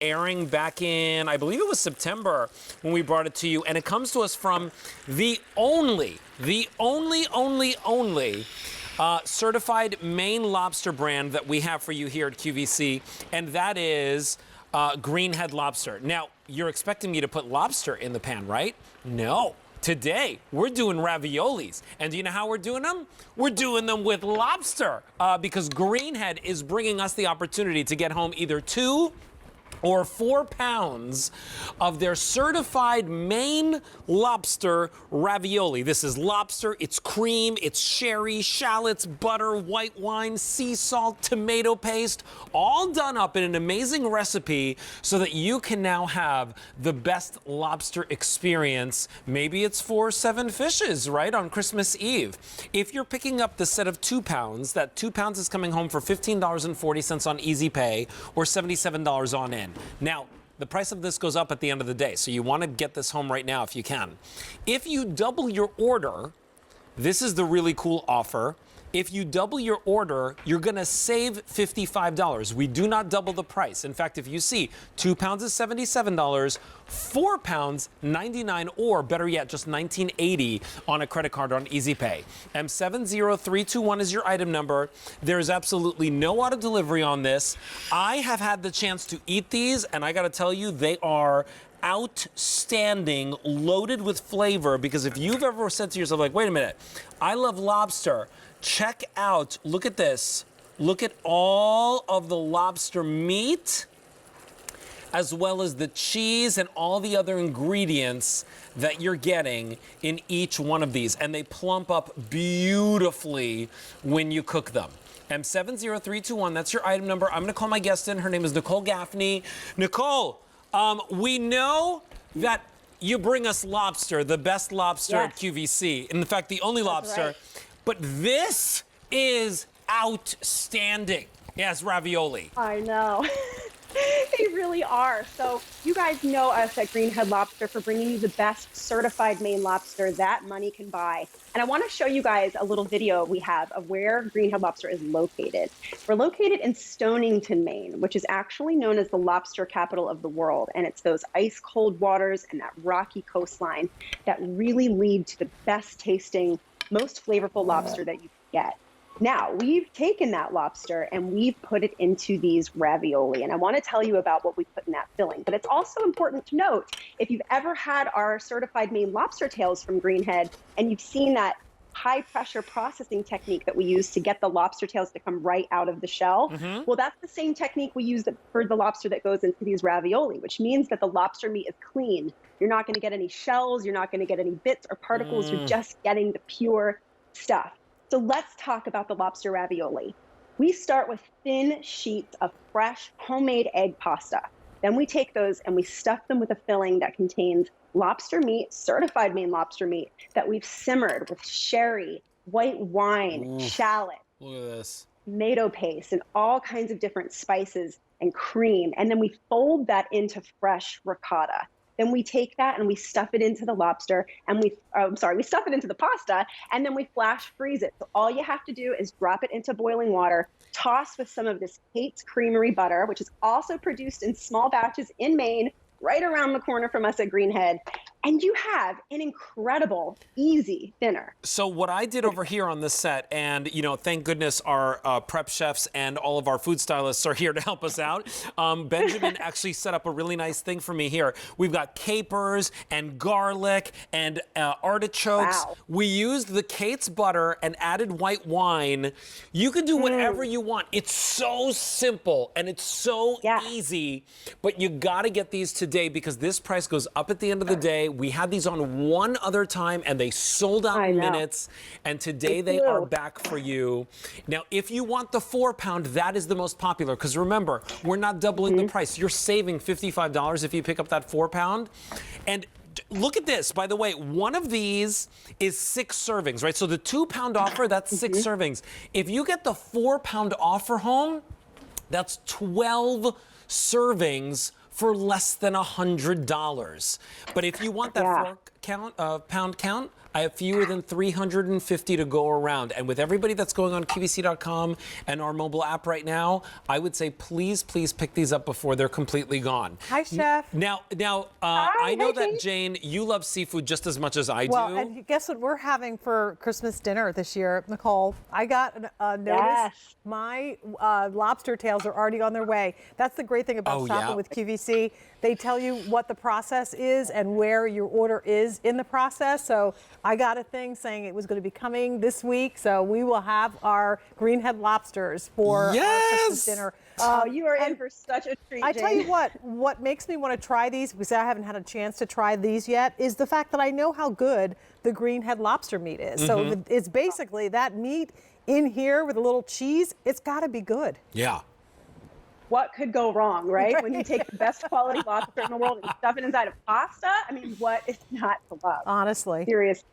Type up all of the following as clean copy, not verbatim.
airing back in, I believe it was September when we brought it to you. And it comes to us from the only certified Maine lobster brand that we have for you here at QVC. And that is Greenhead Lobster. Now, you're expecting me to put lobster in the pan, right? No. Today, we're doing raviolis. And do you know how we're doing them? We're doing them with lobster because Greenhead is bringing us the opportunity to get home either 2 or 4 pounds of their certified Maine lobster ravioli. This is lobster, it's cream, it's sherry, shallots, butter, white wine, sea salt, tomato paste, all done up in an amazing recipe so that you can now have the best lobster experience. Maybe it's for 7 fishes, right, on Christmas Eve. If you're picking up the set of 2 pounds, that 2 pounds is coming home for $15.40 on Easy Pay or $77 on in. Now, the price of this goes up at the end of the day, so you want to get this home right now if you can. If you double your order, this is the really cool offer. If you double your order, you're going to save $55. We do not double the price. In fact, if you see 2 pounds is $77, 4 pounds $99, or better yet, just $19.80 on a credit card on Easy Pay. M70321 is your item number. There's absolutely no auto delivery on this. I have had the chance to eat these, and I got to tell you, they are outstanding, loaded with flavor, because if you've ever said to yourself, like, wait a minute, I love lobster, check out, look at this. Look at all of the lobster meat, as well as the cheese and all the other ingredients that you're getting in each one of these. And they plump up beautifully when you cook them. M70321, that's your item number. I'm gonna call my guest in. Her name is Nicole Gaffney. Nicole, we know that you bring us lobster, the best lobster at QVC. In fact, the only lobster. Right. But this is outstanding. Yes, ravioli. I know. They really are. So you guys know us at Greenhead Lobster for bringing you the best certified Maine lobster that money can buy. And I want to show you guys a little video we have of where Greenhead Lobster is located. We're located in Stonington, Maine, which is actually known as the lobster capital of the world. And it's those ice cold waters and that rocky coastline that really lead to the best tasting, most flavorful lobster that you can get. Now, we've taken that lobster and we've put it into these ravioli. And I want to tell you about what we put in that filling. But it's also important to note, if you've ever had our certified Maine lobster tails from Greenhead and you've seen that high pressure processing technique that we use to get the lobster tails to come right out of the shell, well, that's the same technique we use for the lobster that goes into these ravioli, which means that the lobster meat is clean. You're not going to get any shells. You're not going to get any bits or particles. You're just getting the pure stuff. So let's talk about the lobster ravioli. We start with thin sheets of fresh homemade egg pasta. Then we take those and we stuff them with a filling that contains lobster meat, certified Maine lobster meat, that we've simmered with sherry, white wine, shallot, look at this, tomato paste, and all kinds of different spices and cream. And then we fold that into fresh ricotta. Then we take that and we stuff it into the lobster and we stuff it into the pasta, and then we flash freeze it. So all you have to do is drop it into boiling water, toss with some of this Kate's Creamery butter, which is also produced in small batches in Maine, right around the corner from us at Greenhead. And you have an incredible, easy dinner. So what I did over here on this set, and you know, thank goodness our prep chefs and all of our food stylists are here to help us out. Benjamin actually set up a really nice thing for me here. We've got capers and garlic and artichokes. Wow. We used the Kate's butter and added white wine. You can do whatever you want. It's so simple and it's so easy, but you gotta get these today because this price goes up at the end of the day. We had these on one other time and they sold out in minutes. And today they are back for you. Now, if you want the 4 pound, that is the most popular. Because remember, we're not doubling the price. You're saving $55 if you pick up that 4 pound. And look at this, by the way, one of these is 6 servings, right? So the 2 pound offer, that's 6 servings. If you get the 4 pound offer home, that's 12 servings for less than $100. But if you want that pound count, I have fewer than 350 to go around. And with everybody that's going on QVC.com and our mobile app right now, I would say please, please pick these up before they're completely gone. Hi, Chef. Now, I know that, Jane, you love seafood just as much as I do. Well, and guess what we're having for Christmas dinner this year, Nicole? I got a notice. Yes. My lobster tails are already on their way. That's the great thing about shopping with QVC. They tell you what the process is and where your order is in the process. So I got a thing saying it was going to be coming this week. So we will have our Greenhead lobsters for our Christmas dinner. Oh, you are in for such a treat, I Jane. tell you what makes me want to try these, because I haven't had a chance to try these yet, is the fact that I know how good the Greenhead lobster meat is. So it's basically that meat in here with a little cheese. It's got to be good. Yeah. What could go wrong, right? When you take the best quality lobster in the world and stuff it inside of pasta, I mean, what is not to love? Honestly. Seriously.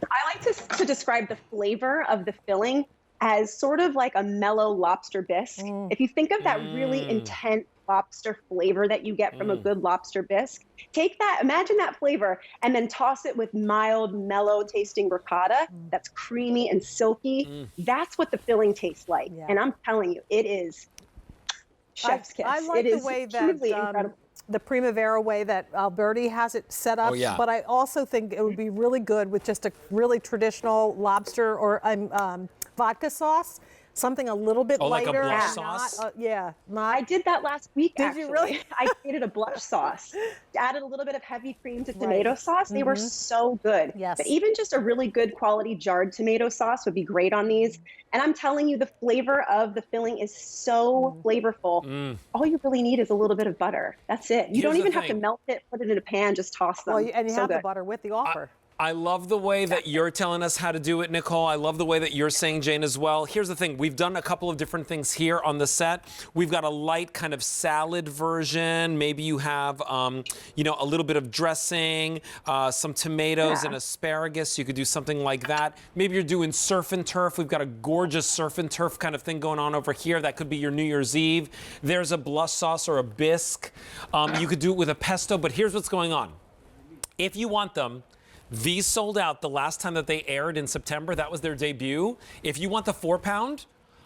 I like to describe the flavor of the filling as sort of like a mellow lobster bisque. If you think of that really intense lobster flavor that you get from a good lobster bisque, take that, imagine that flavor, and then toss it with mild, mellow tasting ricotta that's creamy and silky. That's what the filling tastes like. Yeah. And I'm telling you, it is chef's kiss. I like it the way truly that incredible. the Primavera way that Alberti has it set up. Oh, yeah. But I also think it would be really good with just a really traditional lobster or vodka sauce. Something a little bit lighter. Like a blush not, sauce? I did that last week, Did actually. you really? I created a blush sauce. Added a little bit of heavy cream to tomato sauce. They were so good. Yes. But even just a really good quality jarred tomato sauce would be great on these. And I'm telling you, the flavor of the filling is so flavorful. All you really need is a little bit of butter. That's it. You don't even have to melt it, put it in a pan, just toss them. Well, and you so have good. the butter with the offer. I love the way that you're telling us how to do it, Nicole. I love the way that you're saying, Jane, as well. Here's the thing. We've done a couple of different things here on the set. We've got a light kind of salad version. Maybe you have, a little bit of dressing, some tomatoes and asparagus. You could do something like that. Maybe you're doing surf and turf. We've got a gorgeous surf and turf kind of thing going on over here. That could be your New Year's Eve. There's a blush sauce or a bisque. You could do it with a pesto, but here's what's going on. If you want them, these sold out the last time that they aired in September. That was their debut. If you want the 4-pound,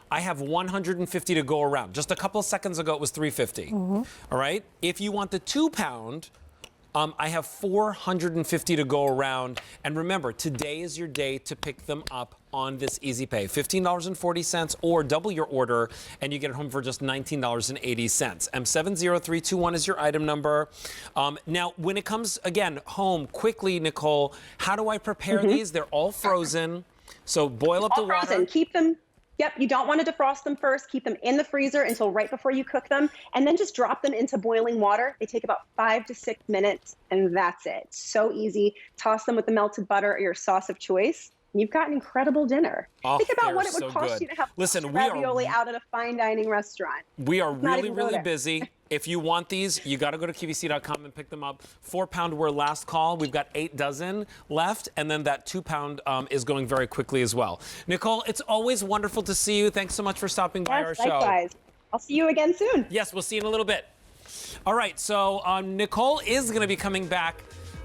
I have 150 to go around. Just a couple seconds ago, it was 350. All right? If you want the 2-pound, I have 450 to go around. And remember, today is your day to pick them up on this Easy Pay. $15.40 or double your order, and you get it home for just $19.80. M70321 is your item number. Now, when it comes, again, home, quickly, Nicole, how do I prepare these? They're all frozen. So boil up the water. Frozen. Keep them. Yep, you don't want to defrost them first. Keep them in the freezer until right before you cook them, and then just drop them into boiling water. They take about 5 to 6 minutes, and that's it. So easy. Toss them with the melted butter or your sauce of choice. And you've got an incredible dinner. Oh, Think about what it they're would so cost good. you to have Listen, lobster ravioli out at a fine dining restaurant. We are Not really, even go really there. busy. If you want these, you got to go to QVC.com and pick them up. 4-pound were last call. We've got 8 dozen left, and then that 2-pound is going very quickly as well. Nicole, it's always wonderful to see you. Thanks so much for stopping by our Yes, show. likewise. I'll see you again soon. Yes, we'll see you in a little bit. All right, so Nicole is going to be coming back